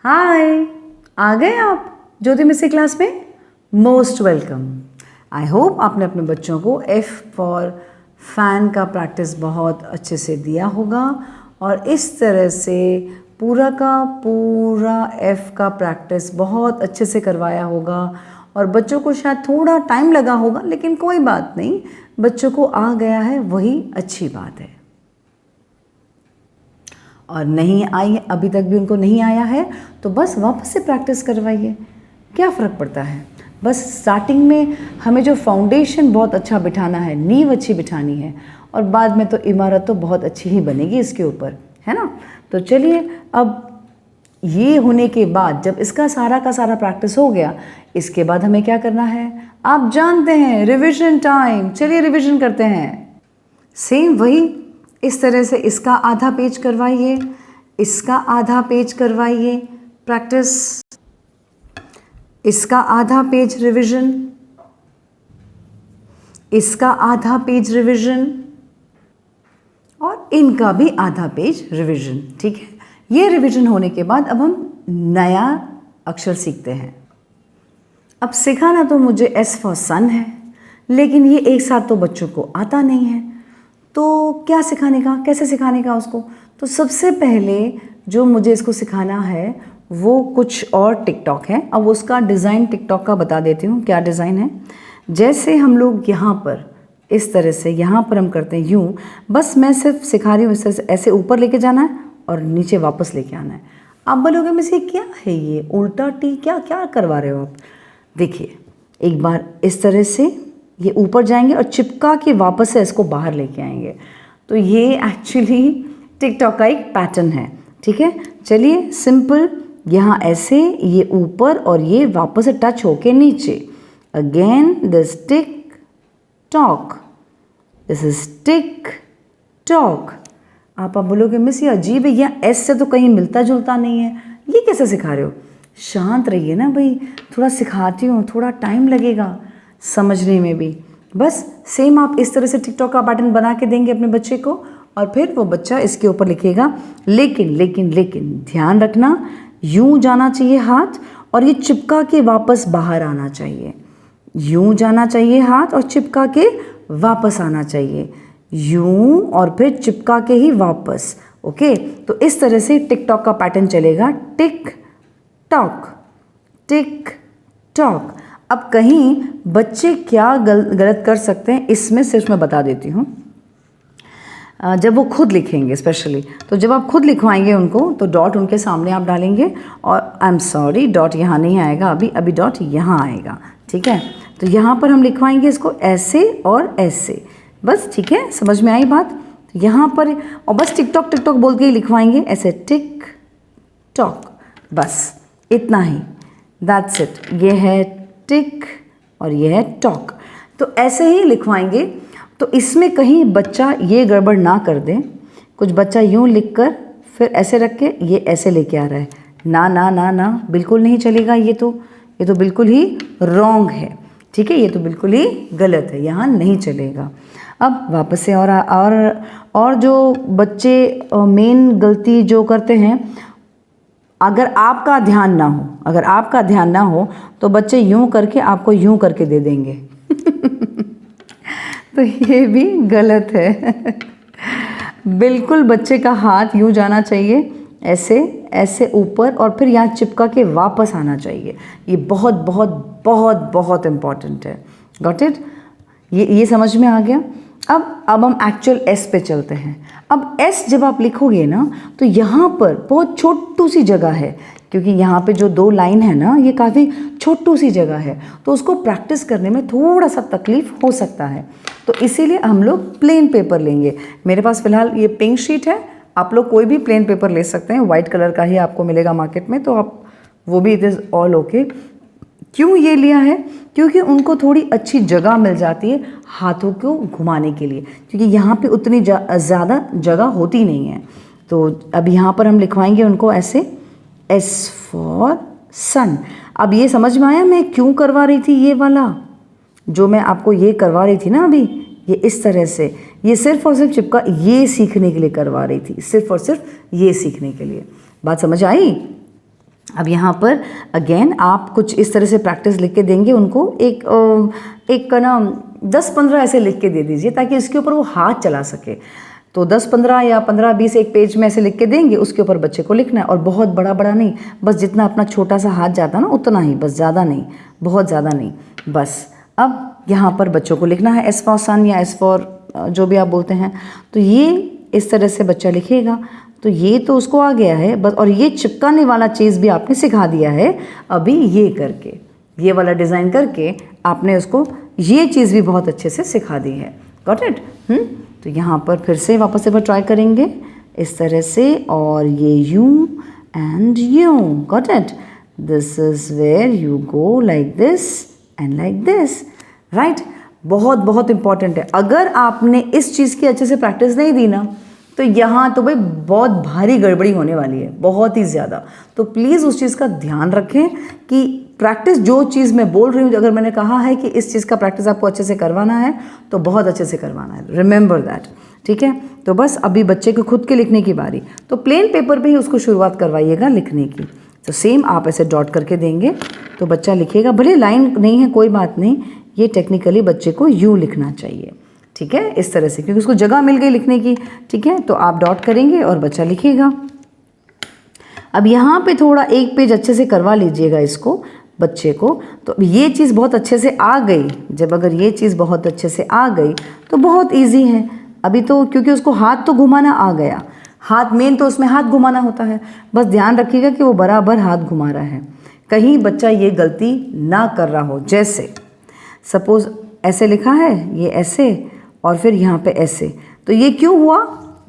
हाय, आ गए आप ज्योति मिस की क्लास में। Most welcome. आई होप आपने अपने बच्चों को एफ फॉर फैन का प्रैक्टिस बहुत अच्छे से दिया होगा और इस तरह से पूरा का पूरा एफ का प्रैक्टिस बहुत अच्छे से करवाया होगा और बच्चों को शायद थोड़ा टाइम लगा होगा, लेकिन कोई बात नहीं, बच्चों को आ गया है वही अच्छी बात है। और नहीं आई है, अभी तक भी उनको नहीं आया है तो बस वापस से प्रैक्टिस करवाइए, क्या फ़र्क पड़ता है। बस स्टार्टिंग में हमें जो फाउंडेशन बहुत अच्छा बिठाना है, नींव अच्छी बिठानी है और बाद में तो इमारत तो बहुत अच्छी ही बनेगी इसके ऊपर, है ना। तो चलिए, अब ये होने के बाद जब इसका सारा का सारा प्रैक्टिस हो गया, इसके बाद हमें क्या करना है आप जानते हैं, रिविजन टाइम। चलिए रिविजन करते हैं। सेम वही इस तरह से इसका आधा पेज करवाइए, इसका आधा पेज करवाइए प्रैक्टिस, इसका आधा पेज रिवीजन, इसका आधा पेज रिवीजन और इनका भी आधा पेज रिवीजन। ठीक है, ये रिवीजन होने के बाद अब हम नया अक्षर सीखते हैं। अब सिखाना तो मुझे एस फॉर सन है, लेकिन ये एक साथ तो बच्चों को आता नहीं है, तो क्या सिखाने का, कैसे सिखाने का उसको। तो सबसे पहले जो मुझे इसको सिखाना है वो कुछ और टिकटॉक है। अब उसका डिज़ाइन टिकटॉक का बता देती हूँ क्या डिज़ाइन है। जैसे हम लोग यहाँ पर इस तरह से यहाँ पर हम करते हैं यूँ, बस मैं सिर्फ सिखा रही हूँ इस तरह से, ऐसे ऊपर लेके जाना है और नीचे वापस लेके आना है। आप बोलोगे मिस ये क्या है, ये उल्टा टी क्या क्या करवा रहे हो आप। देखिए, एक बार इस तरह से ये ऊपर जाएंगे और चिपका के वापस से इसको बाहर लेके आएंगे। तो ये एक्चुअली टिकटॉक का एक पैटर्न है। ठीक है, चलिए सिंपल, यहाँ ऐसे, ये ऊपर और ये वापस से टच होके नीचे। Again this tick tock, this is tick tock. आप बोलोगे मिस ये अजीब है, यहाँ एस से तो कहीं मिलता जुलता नहीं है, ये कैसे सिखा रहे हो। शांत रहिए ना भाई, थोड़ा सिखाती हूँ, थोड़ा टाइम लगेगा समझने में भी। बस सेम आप इस तरह से टिकटॉक का पैटर्न बना के देंगे अपने बच्चे को और फिर वो बच्चा इसके ऊपर लिखेगा। लेकिन लेकिन लेकिन ध्यान रखना, यूं जाना चाहिए हाथ और ये चिपका के वापस बाहर आना चाहिए। यूं जाना चाहिए हाथ और चिपका के वापस आना चाहिए, यूं और फिर चिपका के ही वापस। ओके, तो इस तरह से टिकटॉक का पैटर्न चलेगा, टिक टॉक टिक टॉक। अब कहीं बच्चे क्या गलत कर सकते हैं इसमें सिर्फ मैं बता देती हूँ। जब वो खुद लिखेंगे स्पेशली, तो जब आप खुद लिखवाएंगे उनको तो डॉट उनके सामने आप डालेंगे और आई एम सॉरी डॉट यहाँ नहीं आएगा, अभी डॉट यहाँ आएगा। ठीक है, तो यहाँ पर हम लिखवाएंगे इसको ऐसे और ऐसे, बस। ठीक है, समझ में आई बात। तो यहाँ पर और बस टिकटॉक टिकटॉक बोल के ही लिखवाएंगे ऐसे, टिक टॉक, बस इतना ही, दैट्स इट। ये है टिक और ये है टॉक, तो ऐसे ही लिखवाएंगे। तो इसमें कहीं बच्चा ये गड़बड़ ना कर दे, कुछ बच्चा यूं लिखकर फिर ऐसे रख के ये ऐसे लेके आ रहा है, ना ना ना ना, बिल्कुल नहीं चलेगा। ये तो बिल्कुल ही रॉन्ग है। ठीक है, ये तो बिल्कुल ही गलत है, यहाँ नहीं चलेगा। अब वापस से और जो बच्चे मेन गलती जो करते हैं, अगर आपका ध्यान ना हो तो बच्चे यूं करके आपको यूं करके दे देंगे तो ये भी गलत है बिल्कुल बच्चे का हाथ यूं जाना चाहिए, ऐसे ऐसे ऊपर और फिर यहाँ चिपका के वापस आना चाहिए। ये बहुत बहुत बहुत बहुत इम्पॉर्टेंट है। गॉट इट, ये समझ में आ गया। अब हम एक्चुअल एस पे चलते हैं। अब एस जब आप लिखोगे ना तो यहाँ पर बहुत छोटू सी जगह है, क्योंकि यहाँ पे जो दो लाइन है ना, ये काफ़ी छोटू सी जगह है, तो उसको प्रैक्टिस करने में थोड़ा सा तकलीफ हो सकता है। तो इसीलिए हम लोग प्लेन पेपर लेंगे। मेरे पास फ़िलहाल ये पिंक शीट है, आप लोग कोई भी प्लेन पेपर ले सकते हैं, वाइट कलर का ही आपको मिलेगा मार्केट में, तो आप वो भी, इट इज़ ऑल ओके। क्यों ये लिया है, क्योंकि उनको थोड़ी अच्छी जगह मिल जाती है हाथों को घुमाने के लिए, क्योंकि यहाँ पे उतनी ज़्यादा जगह होती नहीं है। तो अब यहाँ पर हम लिखवाएंगे उनको ऐसे, एस फॉर सन। अब ये समझ में आया मैं क्यों करवा रही थी ये वाला, जो मैं आपको ये करवा रही थी ना अभी, ये इस तरह से, ये सिर्फ और सिर्फ चिपका ये सीखने के लिए करवा रही थी, सिर्फ और सिर्फ ये सीखने के लिए। बात समझ आई। अब यहाँ पर अगेन आप कुछ इस तरह से प्रैक्टिस लिख के देंगे उनको, एक का ना 10-15 ऐसे लिख के दे दीजिए ताकि इसके ऊपर वो हाथ चला सके। तो 10-15 या 15-20 एक पेज में ऐसे लिख के देंगे, उसके ऊपर बच्चे को लिखना है। और बहुत बड़ा बड़ा नहीं, बस जितना अपना छोटा सा हाथ जाता ना उतना ही, बस ज़्यादा नहीं, बहुत ज़्यादा नहीं, बस। अब यहाँ पर बच्चों को लिखना है एस फॉर सन या एस फॉर जो भी आप बोलते हैं। तो ये इस तरह से बच्चा लिखेगा। तो ये तो उसको आ गया है बस, और ये चिपकाने वाला चीज़ भी आपने सिखा दिया है अभी, ये करके, ये वाला डिज़ाइन करके आपने उसको ये चीज़ भी बहुत अच्छे से सिखा दी है। Got it? तो यहाँ पर फिर से वापस एक बार ट्राई करेंगे इस तरह से, और ये यूं एंड यूं। Got it? This is where you go like this and like this, right? बहुत बहुत इंपॉर्टेंट है। अगर आपने इस चीज़ की अच्छे से प्रैक्टिस नहीं दी ना, तो यहाँ तो भाई बहुत भारी गड़बड़ी होने वाली है, बहुत ही ज़्यादा। तो प्लीज़ उस चीज़ का ध्यान रखें कि प्रैक्टिस जो चीज़ मैं बोल रही हूँ, अगर मैंने कहा है कि इस चीज़ का प्रैक्टिस आपको अच्छे से करवाना है तो बहुत अच्छे से करवाना है, रिमेंबर दैट। ठीक है? तो बस अभी बच्चे को खुद के लिखने की बारी, तो प्लेन पेपर पे ही उसको शुरुआत करवाइएगा लिखने की। तो सेम आप ऐसे डॉट करके देंगे तो बच्चा लिखेगा, भले लाइन नहीं है कोई बात नहीं, ये टेक्निकली बच्चे को यूँ लिखना चाहिए। ठीक है? इस तरह से, क्योंकि उसको जगह मिल गई लिखने की। ठीक है? तो आप डॉट करेंगे और बच्चा लिखेगा। अब यहाँ पे थोड़ा एक पेज अच्छे से करवा लीजिएगा इसको, बच्चे को। तो ये चीज़ बहुत अच्छे से आ गई, जब अगर ये चीज़ बहुत अच्छे से आ गई तो बहुत इजी है अभी तो, क्योंकि उसको हाथ तो घुमाना आ गया। हाथ मेन तो उसमें हाथ घुमाना होता है, बस ध्यान रखिएगा कि वो बराबर हाथ घुमा रहा है, कहीं बच्चा ये गलती ना कर रहा हो। जैसे सपोज़ ऐसे लिखा है, ये ऐसे और फिर यहाँ पे ऐसे, तो ये क्यों हुआ?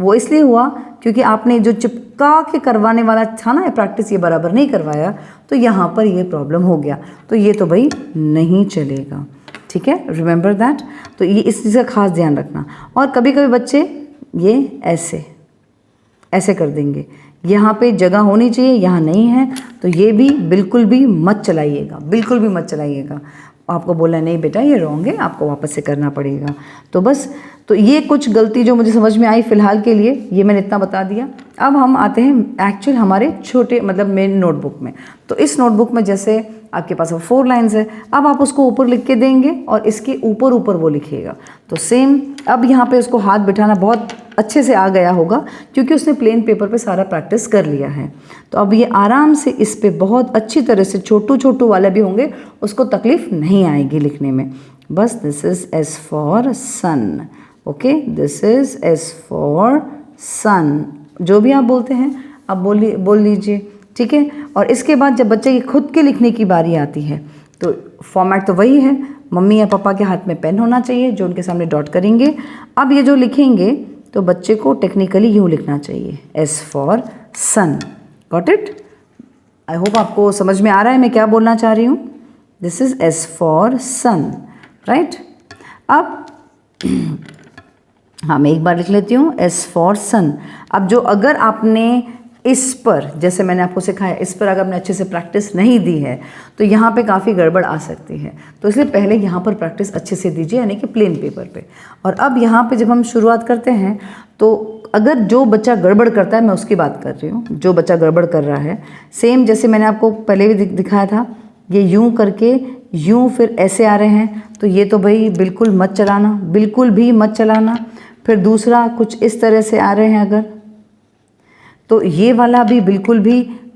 वो इसलिए हुआ क्योंकि आपने जो चिपका के करवाने वाला था ना प्रैक्टिस, ये बराबर नहीं करवाया, तो यहाँ पर ये प्रॉब्लम हो गया। तो ये तो भाई नहीं चलेगा। ठीक है? Remember that. तो ये इस चीज़ का खास ध्यान रखना। और कभी कभी बच्चे ये ऐसे ऐसे कर देंगे, यहाँ पे जगह होनी चाहिए, यहाँ नहीं है, तो ये भी बिल्कुल भी मत चलाइएगा, बिल्कुल भी मत चलाइएगा। आपको बोला नहीं बेटा ये रॉन्ग है, आपको वापस से करना पड़ेगा। तो बस, तो ये कुछ गलती जो मुझे समझ में आई फ़िलहाल के लिए, ये मैंने इतना बता दिया। अब हम आते हैं एक्चुअल हमारे छोटे मतलब मेन नोटबुक में। तो इस नोटबुक में जैसे आपके पास 4 लाइन्स है, अब आप उसको ऊपर लिख के देंगे और इसके ऊपर ऊपर वो लिखिएगा। तो सेम, अब यहाँ पे उसको हाथ बिठाना बहुत अच्छे से आ गया होगा क्योंकि उसने प्लेन पेपर पे सारा प्रैक्टिस कर लिया है। तो अब ये आराम से इस पे बहुत अच्छी तरह से, छोटू छोटू वाले भी होंगे, उसको तकलीफ नहीं आएगी लिखने में। बस this is S for sun, okay, this is S for sun, जो भी आप बोलते हैं आप बोल लीजिए। ठीक है? और इसके बाद जब बच्चे की खुद के लिखने की बारी आती है तो फॉर्मेट तो वही है, मम्मी या पापा के हाथ में पेन होना चाहिए जो उनके सामने डॉट करेंगे। अब ये जो लिखेंगे तो बच्चे को टेक्निकली यूँ लिखना चाहिए, S for son. Got it? I hope आपको समझ में आ रहा है मैं क्या बोलना चाह रही हूँ। This is S for son, right? अब हाँ, मैं एक बार लिख लेती हूँ, एस फॉर सन। अब जो अगर आपने इस पर, जैसे मैंने आपको सिखाया, इस पर अगर आपने अच्छे से प्रैक्टिस नहीं दी है तो यहाँ पे काफ़ी गड़बड़ आ सकती है। तो इसलिए पहले यहाँ पर प्रैक्टिस अच्छे से दीजिए, यानी कि प्लेन पेपर पे। और अब यहाँ पे जब हम शुरुआत करते हैं तो अगर जो बच्चा गड़बड़ करता है, मैं उसकी बात कर रही हूँ, जो बच्चा गड़बड़ कर रहा है, सेम जैसे मैंने आपको पहले भी दिखाया था, ये यूँ करके यूँ फिर ऐसे आ रहे हैं, तो ये तो भाई बिल्कुल मत चलाना, बिल्कुल भी मत चलाना। फिर दूसरा कुछ इस तरह से आ रहे हैं अगर, तो ये वाला भी बिल्कुल भी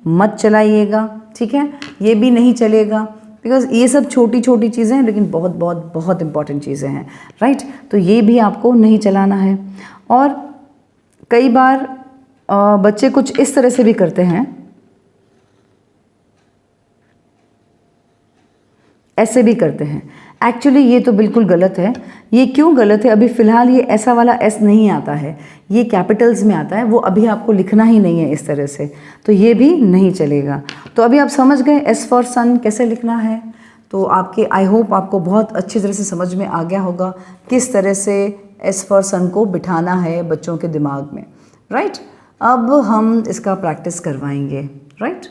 मत चलाइएगा। ठीक है? ये भी नहीं चलेगा, बिकॉज ये सब छोटी छोटी चीज़ें हैं लेकिन बहुत बहुत बहुत इंपॉर्टेंट चीज़ें हैं, राइट? तो ये भी आपको नहीं चलाना है। और कई बार बच्चे कुछ इस तरह से भी करते हैं, ऐसे भी करते हैं। एक्चुअली ये तो बिल्कुल गलत है। ये क्यों गलत है? अभी फ़िलहाल ये ऐसा वाला एस नहीं आता है, ये कैपिटल्स में आता है, वो अभी आपको लिखना ही नहीं है इस तरह से, तो ये भी नहीं चलेगा। तो अभी आप समझ गए एस फॉर सन कैसे लिखना है। तो आपके, आई होप आपको बहुत अच्छी तरह से समझ में आ गया होगा किस तरह से एस फॉर सन को बिठाना है बच्चों के दिमाग में, राइट? अब हम इसका प्रैक्टिस करवाएंगे, राइट?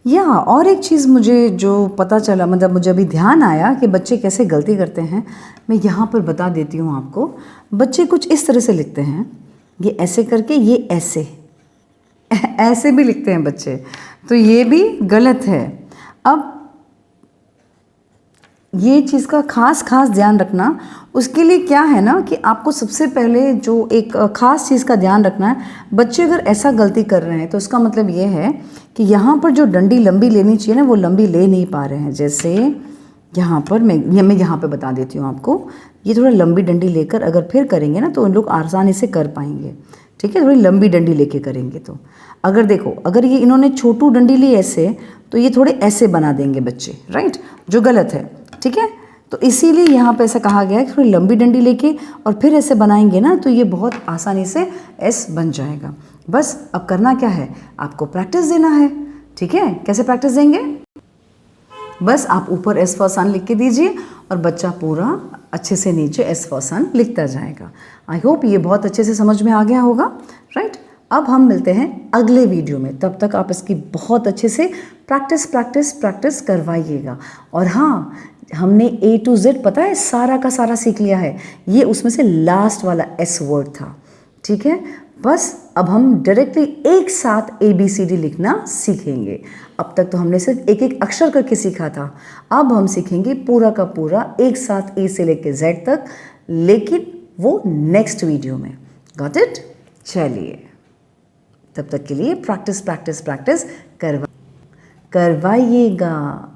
या और एक चीज़ मुझे जो पता चला, मतलब मुझे अभी ध्यान आया कि बच्चे कैसे गलती करते हैं, मैं यहाँ पर बता देती हूँ आपको। बच्चे कुछ इस तरह से लिखते हैं, ये ऐसे करके, ये ऐसे ऐसे भी लिखते हैं बच्चे। तो ये भी गलत है। अब ये चीज़ का खास ध्यान रखना, उसके लिए क्या है ना कि आपको सबसे पहले जो एक खास चीज़ का ध्यान रखना है, बच्चे अगर ऐसा गलती कर रहे हैं तो उसका मतलब ये है कि यहाँ पर जो डंडी लंबी लेनी चाहिए ना वो लंबी ले नहीं पा रहे हैं। जैसे यहाँ पर मैं यहाँ पे बता देती हूँ आपको, ये थोड़ा लंबी डंडी लेकर अगर फिर करेंगे ना तो उन लोग आसानी से कर पाएंगे। ठीक है, थोड़ी लंबी डंडी लेके करेंगे तो अगर देखो, अगर ये इन्होंने छोटू डंडी ली ऐसे, तो ये थोड़े ऐसे बना देंगे बच्चे, राइट, जो गलत है। ठीक है, तो इसीलिए यहाँ पे ऐसा कहा गया है कि थोड़ी लंबी डंडी लेके और फिर ऐसे बनाएंगे ना तो ये बहुत आसानी से एस बन जाएगा। बस अब करना क्या है, आपको प्रैक्टिस देना है। ठीक है, कैसे प्रैक्टिस देंगे, बस आप ऊपर एस फॉर सन लिख के दीजिए और बच्चा पूरा अच्छे से नीचे एस फॉर सन लिखता जाएगा। आई होप ये बहुत अच्छे से समझ में आ गया होगा, राइट। अब हम मिलते हैं अगले वीडियो में, तब तक आप इसकी बहुत अच्छे से प्रैक्टिस करवाइएगा। और हाँ, हमने A to Z पता है सारा का सारा सीख लिया है, ये उसमें से लास्ट वाला एस वर्ड था। ठीक है, बस अब हम डायरेक्टली एक साथ ABCD लिखना सीखेंगे। अब तक तो हमने सिर्फ एक एक अक्षर करके सीखा था, अब हम सीखेंगे पूरा का पूरा एक साथ A से लेके Z तक, लेकिन वो नेक्स्ट वीडियो में। Got it? चलिए, तब तक के लिए प्रैक्टिस करवाइएगा।